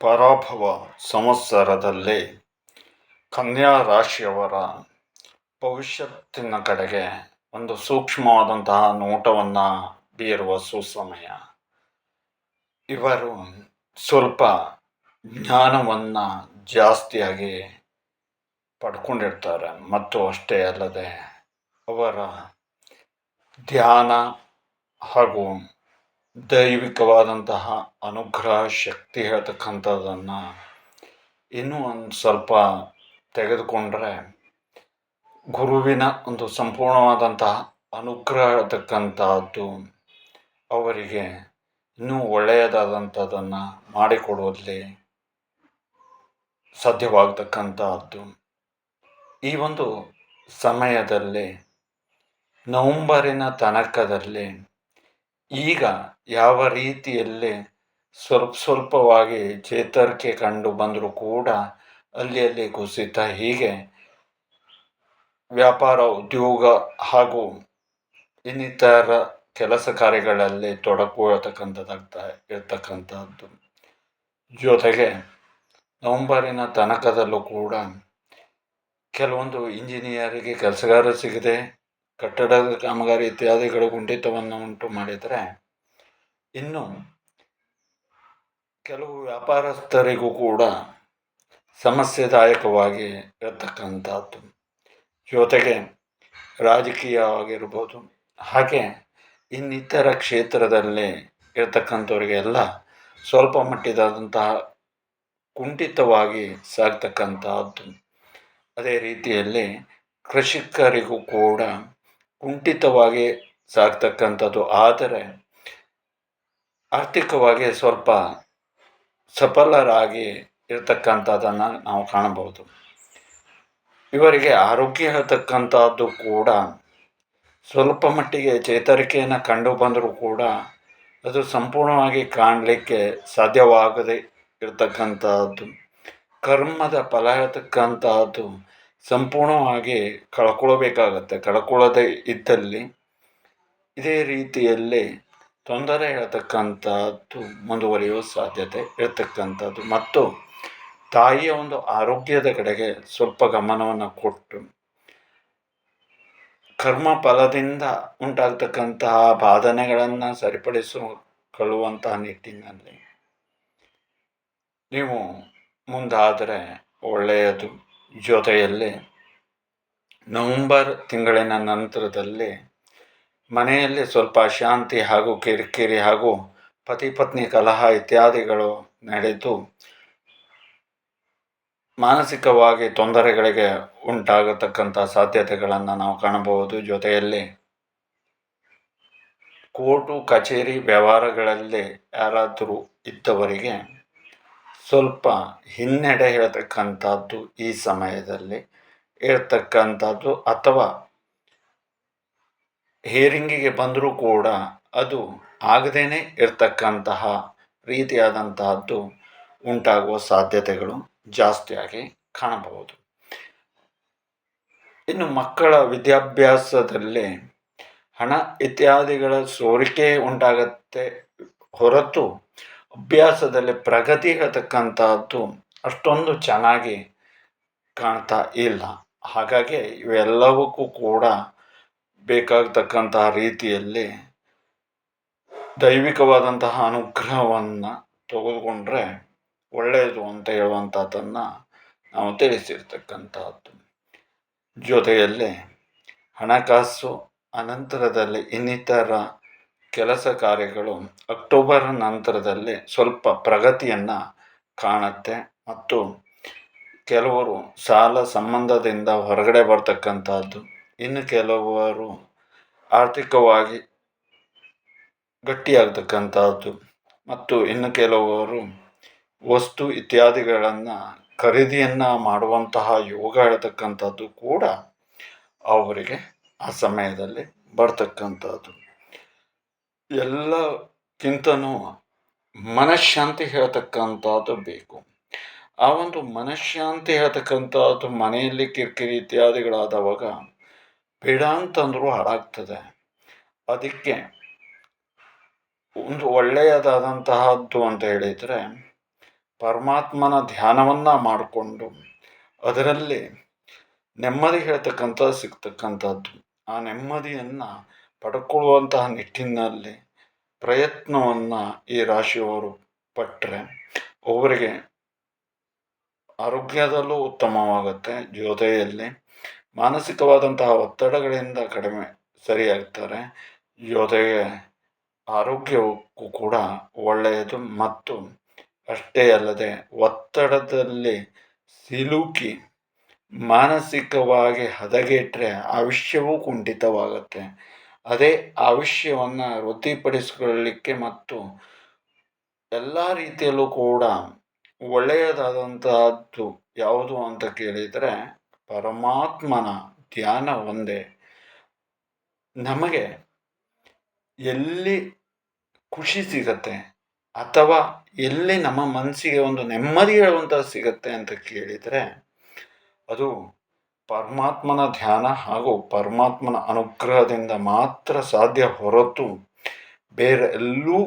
ಪರಾಭವ ಸಂವತ್ಸರದಲ್ಲಿ ಕನ್ಯಾ ರಾಶಿಯವರ ಭವಿಷ್ಯತ್ತಿನ ಕಡೆಗೆ ಒಂದು ಸೂಕ್ಷ್ಮವಾದಂತಹ ನೋಟವನ್ನು ಬೀರುವ ಸುಸಮಯ. ಇವರು ಸ್ವಲ್ಪ ಜ್ಞಾನವನ್ನು ಜಾಸ್ತಿಯಾಗಿ ಪಡ್ಕೊಂಡಿರ್ತಾರೆ ಮತ್ತು ಅಷ್ಟೇ ಅಲ್ಲದೆ ಅವರ ಧ್ಯಾನ ಹಾಗೂ ದೈವಿಕವಾದಂತಹ ಅನುಗ್ರಹ ಶಕ್ತಿ ಹೇಳ್ತಕ್ಕಂಥದ್ದನ್ನು ಇನ್ನೂ ಒಂದು ಸ್ವಲ್ಪ ತೆಗೆದುಕೊಂಡ್ರೆ ಗುರುವಿನ ಒಂದು ಸಂಪೂರ್ಣವಾದಂತಹ ಅನುಗ್ರಹ ಹೇಳ್ತಕ್ಕಂಥದ್ದು ಅವರಿಗೆ ಇನ್ನೂ ಒಳ್ಳೆಯದಾದಂಥದ್ದನ್ನು ಮಾಡಿಕೊಡುವಲ್ಲಿ ಸಾಧ್ಯವಾಗತಕ್ಕಂಥದ್ದು. ಈ ಒಂದು ಸಮಯದಲ್ಲಿ ನವಂಬರಿನ ತನಕದಲ್ಲಿ ಈಗ ಯಾವ ರೀತಿಯಲ್ಲಿ ಸ್ವಲ್ಪವಾಗಿ ಚೇತರಿಕೆ ಕಂಡು ಬಂದರೂ ಕೂಡ ಅಲ್ಲಿ ಕುಸಿತ, ಹೀಗೆ ವ್ಯಾಪಾರ ಉದ್ಯೋಗ ಹಾಗೂ ಇನ್ನಿತರ ಕೆಲಸ ಕಾರ್ಯಗಳಲ್ಲಿ ಇರ್ತಕ್ಕಂಥದ್ದು. ಜೊತೆಗೆ ನವಂಬರಿನ ತನಕದಲ್ಲೂ ಕೂಡ ಕೆಲವೊಂದು ಇಂಜಿನಿಯರಿಗೆ ಕೆಲಸಗಾರ ಸಿಗದೆ ಕಟ್ಟಡದ ಕಾಮಗಾರಿ ಇತ್ಯಾದಿಗಳು ಕುಂಠಿತವನ್ನು ಉಂಟು ಮಾಡಿದರೆ, ಇನ್ನು ಕೆಲವು ವ್ಯಾಪಾರಸ್ಥರಿಗೂ ಕೂಡ ಸಮಸ್ಯೆದಾಯಕವಾಗಿ ಇರತಕ್ಕಂಥದ್ದು. ಜೊತೆಗೆ ರಾಜಕೀಯವಾಗಿರ್ಬೋದು, ಹಾಗೆ ಇನ್ನಿತರ ಕ್ಷೇತ್ರದಲ್ಲಿ ಇರತಕ್ಕಂಥವ್ರಿಗೆಲ್ಲ ಸ್ವಲ್ಪ ಮಟ್ಟಿದಾದಂತಹ ಕುಂಠಿತವಾಗಿ ಸಾಗ್ತಕ್ಕಂಥದ್ದು. ಅದೇ ರೀತಿಯಲ್ಲಿ ಕೃಷಿಕರಿಗೂ ಕೂಡ ಕುಂಠಿತವಾಗಿ ಸಾಗ್ತಕ್ಕಂಥದ್ದು. ಆದರೆ ಆರ್ಥಿಕವಾಗಿ ಸ್ವಲ್ಪ ಸಫಲರಾಗಿ ಇರ್ತಕ್ಕಂಥದ್ದನ್ನು ನಾವು ಕಾಣಬಹುದು. ಇವರಿಗೆ ಆರೋಗ್ಯ ಹೇಳ್ತಕ್ಕಂಥದ್ದು ಕೂಡ ಸ್ವಲ್ಪ ಮಟ್ಟಿಗೆ ಚೇತರಿಕೆಯನ್ನು ಕಂಡು ಬಂದರೂ ಕೂಡ ಅದು ಸಂಪೂರ್ಣವಾಗಿ ಕಾಣಲಿಕ್ಕೆ ಸಾಧ್ಯವಾಗದೆ ಇರತಕ್ಕಂಥದ್ದು. ಕರ್ಮದ ಫಲ ಹೇಳ್ತಕ್ಕಂಥದ್ದು ಸಂಪೂರ್ಣವಾಗಿ ಕಳ್ಕೊಳ್ಳದೇ ಇದ್ದಲ್ಲಿ ಇದೇ ರೀತಿಯಲ್ಲಿ ತೊಂದರೆ ಹೇಳ್ತಕ್ಕಂಥದ್ದು ಮುಂದುವರಿಯುವ ಸಾಧ್ಯತೆ ಇರತಕ್ಕಂಥದ್ದು. ಮತ್ತು ತಾಯಿಯ ಒಂದು ಆರೋಗ್ಯದ ಕಡೆಗೆ ಸ್ವಲ್ಪ ಗಮನವನ್ನು ಕೊಟ್ಟು ಕರ್ಮ ಫಲದಿಂದ ಉಂಟಾಗ್ತಕ್ಕಂತಹ ಬಾಧನೆಗಳನ್ನು ಸರಿಪಡಿಸಿಕೊಳ್ಳುವಂತಹ ನಿಟ್ಟಿನಲ್ಲಿ ನೀವು ಮುಂದಾದರೆ ಒಳ್ಳೆಯದು. ಜೊತೆಯಲ್ಲಿ ನವಂಬರ್ ತಿಂಗಳಿನ ನಂತರದಲ್ಲಿ ಮನೆಯಲ್ಲಿ ಸ್ವಲ್ಪ ಅಶಾಂತಿ ಹಾಗೂ ಕಿರಿಕಿರಿ ಹಾಗೂ ಪತಿ ಪತ್ನಿ ಕಲಹ ಇತ್ಯಾದಿಗಳು ನಡೆದು ಮಾನಸಿಕವಾಗಿ ತೊಂದರೆಗಳಿಗೆ ಉಂಟಾಗತಕ್ಕಂಥ ಸಾಧ್ಯತೆಗಳನ್ನು ನಾವು ಕಾಣಬಹುದು. ಜೊತೆಯಲ್ಲಿ ಕೋರ್ಟು ಕಚೇರಿ ವ್ಯವಹಾರಗಳಲ್ಲಿ ಯಾರಾದರೂ ಇದ್ದವರಿಗೆ ಸ್ವಲ್ಪ ಹಿನ್ನಡೆ ಹೇಳ್ತಕ್ಕಂಥದ್ದು ಈ ಸಮಯದಲ್ಲಿ ಇರತಕ್ಕಂಥದ್ದು, ಅಥವಾ ಹೇರಿಂಗಿಗೆ ಬಂದರೂ ಕೂಡ ಅದು ಆಗದೇನೆ ಇರತಕ್ಕಂತಹ ರೀತಿಯಾದಂತಹದ್ದು ಉಂಟಾಗುವ ಸಾಧ್ಯತೆಗಳು ಜಾಸ್ತಿಯಾಗಿ ಕಾಣಬಹುದು. ಇನ್ನು ಮಕ್ಕಳ ವಿದ್ಯಾಭ್ಯಾಸದಲ್ಲಿ ಹಣ ಇತ್ಯಾದಿಗಳ ಸೋರಿಕೆ ಉಂಟಾಗತ್ತೆ ಹೊರತು ಅಭ್ಯಾಸದಲ್ಲಿ ಪ್ರಗತಿ ಹೇಳ್ತಕ್ಕಂಥದ್ದು ಅಷ್ಟೊಂದು ಚೆನ್ನಾಗಿ ಕಾಣ್ತಾ ಇಲ್ಲ. ಹಾಗಾಗಿ ಇವೆಲ್ಲವಕ್ಕೂ ಕೂಡ ಬೇಕಾಗತಕ್ಕಂತಹ ರೀತಿಯಲ್ಲಿ ದೈವಿಕವಾದಂತಹ ಅನುಗ್ರಹವನ್ನು ತೆಗೆದುಕೊಂಡ್ರೆ ಒಳ್ಳೆಯದು ಅಂತ ಹೇಳುವಂಥದ್ದನ್ನು ನಾವು ತಿಳಿಸಿರ್ತಕ್ಕಂಥದ್ದು. ಜೊತೆಯಲ್ಲಿ ಹಣಕಾಸು ಅನಂತರದಲ್ಲಿ ಇನ್ನಿತರ ಕೆಲಸ ಕಾರ್ಯಗಳು ಅಕ್ಟೋಬರ್ ನಂತರದಲ್ಲಿ ಸ್ವಲ್ಪ ಪ್ರಗತಿಯನ್ನು ಕಾಣುತ್ತೆ. ಮತ್ತು ಕೆಲವರು ಸಾಲ ಸಂಬಂಧದಿಂದ ಹೊರಗಡೆ ಬರ್ತಕ್ಕಂಥದ್ದು, ಇನ್ನು ಕೆಲವರು ಆರ್ಥಿಕವಾಗಿ ಗಟ್ಟಿಯಾಗತಕ್ಕಂಥದ್ದು, ಮತ್ತು ಇನ್ನು ಕೆಲವರು ವಸ್ತು ಇತ್ಯಾದಿಗಳನ್ನು ಖರೀದಿಯನ್ನು ಮಾಡುವಂತಹ ಯೋಗ ಹೇಳ್ತಕ್ಕಂಥದ್ದು ಕೂಡ ಅವರಿಗೆ ಆ ಸಮಯದಲ್ಲಿ ಬರ್ತಕ್ಕಂಥದ್ದು. ಎಲ್ಲಕ್ಕಿಂತನೂ ಮನಃಶಾಂತಿ ಹೇಳ್ತಕ್ಕಂಥದ್ದು ಬೇಕು. ಆ ಒಂದು ಮನಃಶಾಂತಿ ಹೇಳ್ತಕ್ಕಂಥದ್ದು ಮನೆಯಲ್ಲಿ ಕಿರಿಕಿರಿ ಇತ್ಯಾದಿಗಳಾದವಾಗ ಬೇಡ ಅಂತಂದ್ರೂ ಹಾಳಾಗ್ತದೆ. ಅದಕ್ಕೆ ಒಂದು ಒಳ್ಳೆಯದಾದಂತಹದ್ದು ಅಂತ ಹೇಳಿದರೆ ಪರಮಾತ್ಮನ ಧ್ಯಾನವನ್ನು ಮಾಡಿಕೊಂಡು ಅದರಲ್ಲಿ ನೆಮ್ಮದಿ ಸಿಗ್ತಕ್ಕಂಥದ್ದು. ಆ ನೆಮ್ಮದಿಯನ್ನು ಪಡ್ಕೊಳ್ಳುವಂತಹ ನಿಟ್ಟಿನಲ್ಲಿ ಪ್ರಯತ್ನವನ್ನು ಈ ರಾಶಿಯವರು ಪಟ್ಟರೆ ಅವರಿಗೆ ಆರೋಗ್ಯದಲ್ಲೂ ಉತ್ತಮವಾಗುತ್ತೆ. ಜೊತೆಯಲ್ಲಿ ಮಾನಸಿಕವಾದಂತಹ ಒತ್ತಡಗಳಿಂದ ಕಡಿಮೆ ಸರಿಯಾಗ್ತಾರೆ. ಜೊತೆಗೆ ಆರೋಗ್ಯಕ್ಕೂ ಕೂಡ ಒಳ್ಳೆಯದು. ಮತ್ತು ಅಷ್ಟೇ ಅಲ್ಲದೆ ಒತ್ತಡದಲ್ಲಿ ಸಿಲುಕಿ ಮಾನಸಿಕವಾಗಿ ಹದಗೆಟ್ಟರೆ ಆಯುಷ್ಯವೂ ಕುಂಠಿತವಾಗುತ್ತೆ. ಅದೇ ಆಯುಷ್ಯವನ್ನು ವೃದ್ಧಿಪಡಿಸಿಕೊಳ್ಳಲಿಕ್ಕೆ ಮತ್ತು ಎಲ್ಲ ರೀತಿಯಲ್ಲೂ ಕೂಡ ಒಳ್ಳೆಯದಾದಂತಹದ್ದು ಯಾವುದು ಅಂತ ಕೇಳಿದರೆ ಪರಮಾತ್ಮನ ಧ್ಯಾನ ಒಂದೇ. ನಮಗೆ ಎಲ್ಲಿ ಖುಷಿ ಸಿಗತ್ತೆ ಅಥವಾ ಎಲ್ಲಿ ನಮ್ಮ ಮನಸ್ಸಿಗೆ ಒಂದು ನೆಮ್ಮದಿ ಹೇಳುವಂಥದ್ದು ಸಿಗತ್ತೆ ಅಂತ ಕೇಳಿದರೆ ಅದು ಪರಮಾತ್ಮನ ಧ್ಯಾನ ಹಾಗೂ ಪರಮಾತ್ಮನ ಅನುಗ್ರಹದಿಂದ ಮಾತ್ರ ಸಾಧ್ಯ ಹೊರತು ಬೇರೆ ಎಲ್ಲೂ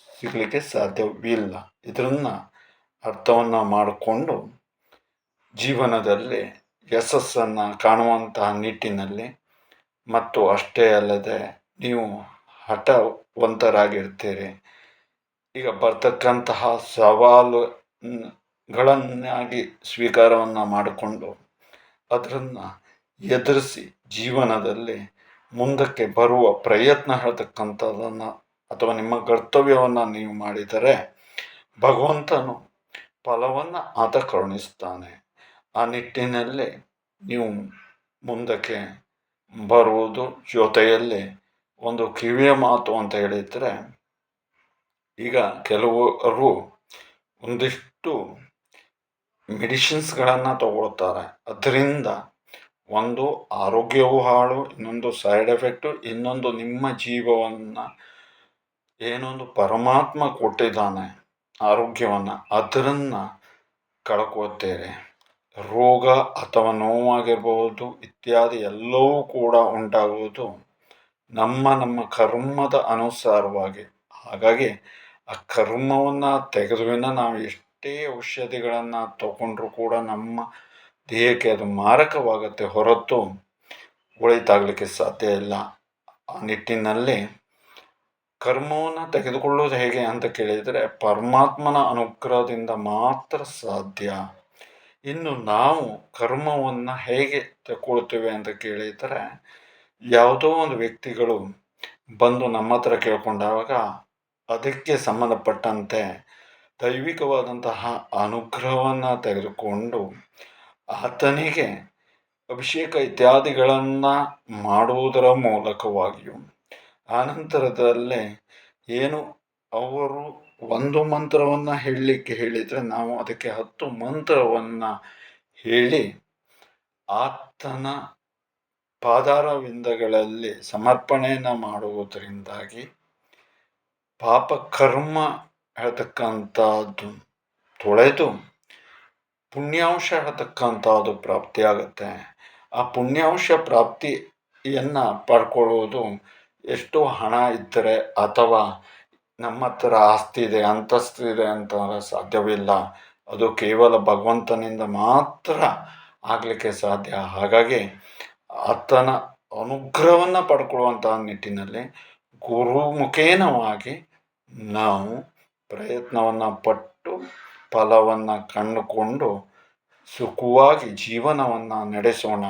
ಸಿಗಲಿಕ್ಕೆ ಸಾಧ್ಯವಿಲ್ಲ. ಇದನ್ನು ಅರ್ಥವನ್ನು ಮಾಡಿಕೊಂಡು ಜೀವನದಲ್ಲಿ ಯಶಸ್ಸನ್ನು ಕಾಣುವಂತಹ ನಿಟ್ಟಿನಲ್ಲಿ ಮತ್ತು ಅಷ್ಟೇ ಅಲ್ಲದೆ ನೀವು ಹಠವಂತರಾಗಿರ್ತೀರಿ. ಈಗ ಬರ್ತಕ್ಕಂತಹ ಸವಾಲುಗಳನ್ನಾಗಿ ಸ್ವೀಕಾರವನ್ನು ಮಾಡಿಕೊಂಡು ಅದನ್ನು ಎದುರಿಸಿ ಜೀವನದಲ್ಲಿ ಮುಂದಕ್ಕೆ ಬರುವ ಪ್ರಯತ್ನ ಹೇಳ್ತಕ್ಕಂಥದ್ದನ್ನು ಅಥವಾ ನಿಮ್ಮ ಕರ್ತವ್ಯವನ್ನು ನೀವು ಮಾಡಿದರೆ ಭಗವಂತನು ಫಲವನ್ನು ಆತ ಕರುಣಿಸ್ತಾನೆ. ಆ ನಿಟ್ಟಿನಲ್ಲಿ ನೀವು ಮುಂದಕ್ಕೆ ಬರುವುದು. ಜೊತೆಯಲ್ಲಿ ಒಂದು ಕಿವಿಯ ಮಾತು ಅಂತ ಹೇಳಿದರೆ, ಈಗ ಕೆಲವರು ಒಂದಿಷ್ಟು ಮೆಡಿಸಿನ್ಸ್ಗಳನ್ನು ತಗೊಳ್ತಾರೆ. ಅದರಿಂದ ಒಂದು ಆರೋಗ್ಯವೂ ಹಾಳು, ಇನ್ನೊಂದು ಸೈಡ್ ಎಫೆಕ್ಟು, ಇನ್ನೊಂದು ನಿಮ್ಮ ಜೀವವನ್ನು ಏನೊಂದು ಪರಮಾತ್ಮ ಕೊಟ್ಟಿದ್ದಾನೆ ಆರೋಗ್ಯವನ್ನು ಅದನ್ನು ಕಳ್ಕೊಳ್ತೇವೆ. ರೋಗ ಅಥವಾ ನೋವಾಗಿರ್ಬೋದು ಇತ್ಯಾದಿ ಎಲ್ಲವೂ ಕೂಡ ಉಂಟಾಗುವುದು ನಮ್ಮ ಕರ್ಮದ ಅನುಸಾರವಾಗಿ. ಹಾಗಾಗಿ ಆ ಕರ್ಮವನ್ನು ತೆಗೆದುವಿನ ನಾವು ಎಷ್ಟೇ ಔಷಧಿಗಳನ್ನು ತಗೊಂಡ್ರೂ ಕೂಡ ನಮ್ಮ ದೇಹಕ್ಕೆ ಅದು ಮಾರಕವಾಗುತ್ತೆ ಹೊರತು ಒಳಿತಾಗಲಿಕ್ಕೆ ಸಾಧ್ಯ ಇಲ್ಲ. ಆ ನಿಟ್ಟಿನಲ್ಲಿ ಕರ್ಮವನ್ನು ತೆಗೆದುಕೊಳ್ಳುವುದು ಹೇಗೆ ಅಂತ ಕೇಳಿದರೆ ಪರಮಾತ್ಮನ ಅನುಗ್ರಹದಿಂದ ಮಾತ್ರ ಸಾಧ್ಯ. ಇನ್ನು ನಾವು ಕರ್ಮವನ್ನು ಹೇಗೆ ತಗೊಳ್ತೇವೆ ಅಂತ ಕೇಳಿದರೆ, ಯಾವುದೋ ಒಂದು ವ್ಯಕ್ತಿಗಳು ಬಂದು ನಮ್ಮ ಹತ್ರ ಕೇಳ್ಕೊಂಡಾಗ ಅದಕ್ಕೆ ಸಂಬಂಧಪಟ್ಟಂತೆ ದೈವಿಕವಾದಂತಹ ಅನುಗ್ರಹವನ್ನು ತೆಗೆದುಕೊಂಡು ಆತನಿಗೆ ಅಭಿಷೇಕ ಇತ್ಯಾದಿಗಳನ್ನು ಮಾಡುವುದರ ಮೂಲಕವಾಗಿಯೂ ಆನಂತರದಲ್ಲೇ ಏನು ಅವರು ಒಂದು ಮಂತ್ರವನ್ನು ಹೇಳಲಿಕ್ಕೆ ಹೇಳಿದರೆ ನಾವು ಅದಕ್ಕೆ 10 ಮಂತ್ರವನ್ನು ಹೇಳಿ ಆತನ ಪಾದಾರವಿಂದಗಳಲ್ಲಿ ಸಮರ್ಪಣೆಯನ್ನು ಮಾಡುವುದರಿಂದಾಗಿ ಪಾಪ ಕರ್ಮ ಹೇಳ್ತಕ್ಕಂಥದ್ದು ತೊಳೆದು ಪುಣ್ಯಾಂಶ ಹೇಳ್ತಕ್ಕಂಥದ್ದು ಪ್ರಾಪ್ತಿಯಾಗುತ್ತೆ. ಆ ಪುಣ್ಯಾಂಶ ಪ್ರಾಪ್ತಿಯನ್ನು ಪಡ್ಕೊಳ್ಳುವುದು ಎಷ್ಟೋ ಹಣ ಇದ್ದರೆ ಅಥವಾ ನಮ್ಮ ಹತ್ರ ಆಸ್ತಿ ಇದೆ ಅಂತಸ್ತಿದೆ ಅಂತ ಸಾಧ್ಯವಿಲ್ಲ. ಅದು ಕೇವಲ ಭಗವಂತನಿಂದ ಮಾತ್ರ ಆಗಲಿಕ್ಕೆ ಸಾಧ್ಯ. ಹಾಗಾಗಿ ಆತನ ಅನುಗ್ರಹವನ್ನು ಪಡ್ಕೊಳ್ಳುವಂತಹ ನಿಟ್ಟಿನಲ್ಲಿ ಗುರುಮುಖೇನವಾಗಿ ನಾವು ಪ್ರಯತ್ನವನ್ನು ಪಟ್ಟು ಫಲವನ್ನು ಕಂಡುಕೊಂಡು ಸುಖವಾಗಿ ಜೀವನವನ್ನು ನಡೆಸೋಣ.